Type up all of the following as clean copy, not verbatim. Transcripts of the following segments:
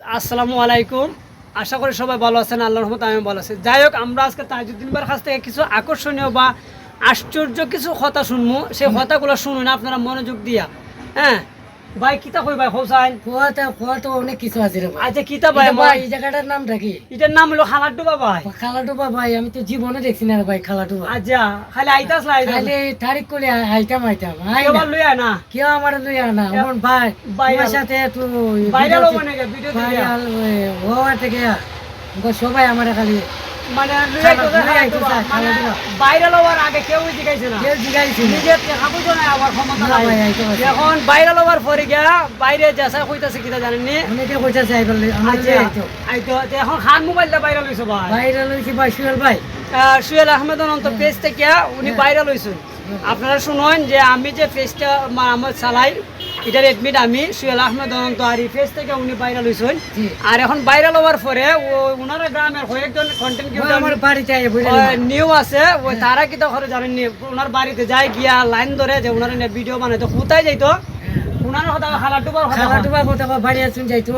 আসসালামু আলাইকুম। আশা করি সবাই ভালো আছেন, আল্লাহর রহমতে আমি ভালো আছি। যাই হোক, আমরা আজকে তাজউদ্দিন ভাইয়ের কাছ থেকে কিছু আকর্ষণীয় বা আশ্চর্য কিছু কথা শুনবো। সেই কথাগুলো শুনুন আপনারা মনোযোগ দিয়া। হ্যাঁ ভাই, কিতা কই ভাই হোসাইন? খোয়া তো অনেক কিছু আছে রে ভাই। আচ্ছা কিতা ভাই? এই জায়গাটার নামটা কি? এটার নাম হলো খালাডুবা ভাই। খালাডুবা ভাই, আমি তো জীবনে দেখছি না রে ভাই খালাডুবা। আচ্ছা, খালি আইতাস না আইতাস? খালি তারিখ করে আইতাম কেউ লই আনা? কেউ আমার লই আনা। আমার ভাই আমার সাথে একটু ভাইরাল হবে নাকি ভিডিও দিলে? ভাইরাল হওয়া থেকে সবাই আমার খালি মানে ভাইরাল হওয়ার আগে কেউ জিগাইছে না, কেউ জিগাইছে না। নিজের দেখা বুঝো না আমার ক্ষমতা না নাই। ভাই, আইতে পারছি। এখন ভাইরাল হওয়ার পরে গিয়া বাইরে যাসা কইতাছে কিটা জানেননি? অনেকে কইতাছে আইবার আমার যে আইতো আইতো এখন খান মোবাইলটা ভাইরাল হইছে ভাই। ভাইরাল হইছে ভাই সুয়েল ভাই। সুয়েল আহমেদ অনন্ত পেজ থেকে উনি ভাইরাল হইছেন। আপনারা শুনুন যে আমি যে পেজটা আমার চালাই, এটার এডমিট আমি সুয়েল আহমেদ অনন্ত, আর এই পেজ থেকে উনি ভাইরাল হইছেন। আর এখন ভাইরাল হওয়ার পরে ওনারা গ্রামের কয়েকজন কন্টেন্ট আমার বাড়িতে আইয়া নিউ আছে, ওই তারা কি তো করে জানেননি, ওনার বাড়িতে যায় গিয়া লাইন ধরে যে ওনারা ভিডিও বানাইতো, কোথায় যাইতো উনার কথা খালাডুবার খালাডুবা কথা বাড়ি আসুন যাইতো।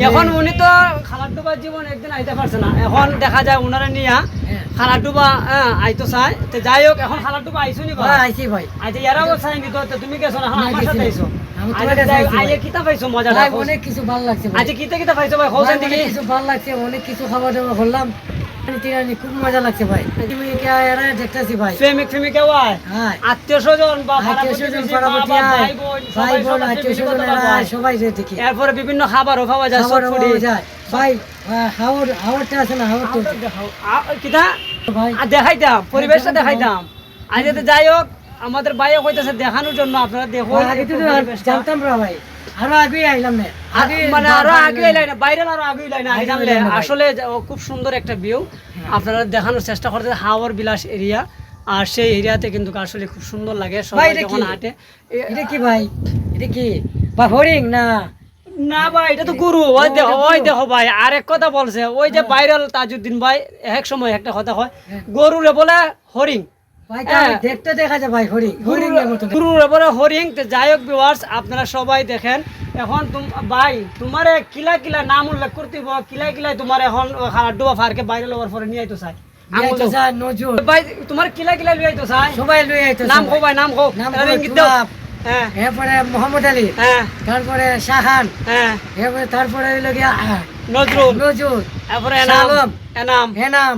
এখন উনি তো খালাডুবার জীবন একদিন আইতে পারছে না, এখন দেখা যায় উনারা নিয়া খালাডুবা আইতো চাই। তো যাই হোক, এখন খালাডুবা আইসো নি ভাই? আইছি ভাই। আচ্ছা এরাও চাইনি তো, তুমি গেছো না, এখন আমার সাথে আইসো। আমি তোমার কাছে আইছি আইয়ে কিতা পাইছো মজা? ভাই অনেক কিছু ভালো লাগছে ভাই। আচ্ছা কিতা কিতা পাইছো ভাই? হোসেন অনেক দিকে কিছু ভালো লাগছে, অনেক কিছু খাওয়া দাওয়া করলাম। খুব মজা লাগছে ভাই। তুমি এরা দেখতেছি ভাই। প্রেমিক প্রেমিকা হয়, হ্যাঁ আত্মীয় স্বজন বা আত্মীয় স্বজন পাড়াপড়শি ভাই বোন আত্মীয় স্বজন সবাই দেখি। এরপরে বিভিন্ন খাবারও খাওয়া যায়, খাবার সব ফুডি যায় ভাই। হাওয়ারটা আছে না, হাওয়ার তো কিতা ভাই দেখাইতাম, পরিবেশটা দেখাইতাম। আজ যাই হোক, আমাদের বাইরে কইতাছে দেখানোর জন্য, আপনারা দেখুন। আগে তো জানতাম না ভাই, আরো আগে আইলাম না, আগে মানে আরো আগে এলাই না, বাইরে আরো আগে এলাই না, জানলে আসলে খুব সুন্দর একটা ভিউ আপনারা দেখানোর চেষ্টা করতে। হাওয়ার বিলাস এরিয়া, আর সেই এরিয়াতে কিন্তু আসলে খুব সুন্দর লাগে সবাই যখন হাঁটে। এটা কি ভাই? এটা কি বা হরিং না? না ভাই, এটা তো গরু। ওই দেখো ভাই, আরেক কথা বলছে ওই যে ভাইরাল তাজউদ্দিন ভাই, এক সময় একটা কথা হয়, গরুরে বলে হরিং। ভাই দেখতে দেখা যায় ভাই, হরিং হরিং এর মতো গরুরে বলে হরিং। তো যাই হোক ভিউয়ার্স, আপনারা সবাই দেখেন। এখন ভাই তোমার কিলা কিলা নাম উল্লেখ করতে কিলা কিলাই তোমার এখন ডুবা ফারকে ভাইরাল হওয়ার পরে নিয়ে আইতো চাই ভাই, তোমার কিলা কিলা লই আইতো চাই সবাই লই আইতো। নাম কো ভাই, নাম কো। হ্যাঁ, এরপরে মোহাম্মদ আলী, হ্যাঁ, তারপরে শাহান, হ্যাঁ, এরপরে তারপরে হইলো গিয়া নজরুল, নজরুল, তারপরে এনাম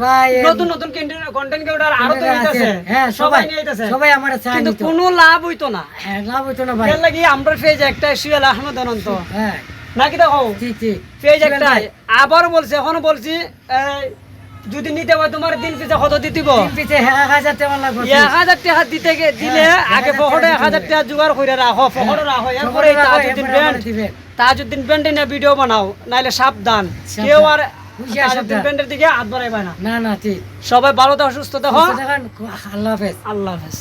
ভাই। নতুন নতুন কন্টেন্ট ক্রিয়েটর আরো তো হইতাছে। হ্যাঁ সবাই নিয়ে আইতাছে, সবাই আমার চাই, কিন্তু কোনো লাভ হইতো না। হ্যাঁ, লাভ হইতো না ভাই। এর লাগি আমরা পেজ একটা সুয়েল আহমেদ অনন্ত, হ্যাঁ নাকি দেখো ঠিক ঠিক পেজ একটা। আবার বলছি, এখনো বলছি, যদি নিতে হয় তোমার দিন পিছে কত দিতিব? পিছে 1000 টাকা লাগবে। 1000 টাকা দিতে দিলে আগে পকেটে 1000 টাকা জোগাড় করে রাখো, পকেটে রাখো। এরপরে তাজউদ্দিন ব্যান্ডে নিয়ে ভিডিও বানাও, নাইলে সাবধান কেউ আর তাজউদ্দিন ব্যান্ডের দিকে হাত বাড়াইবে না। না না ঠিক। সবাই ভালো থাকো, সুস্থ থাকো। আল্লাহ হাফেজ। আল্লাহ হাফেজ।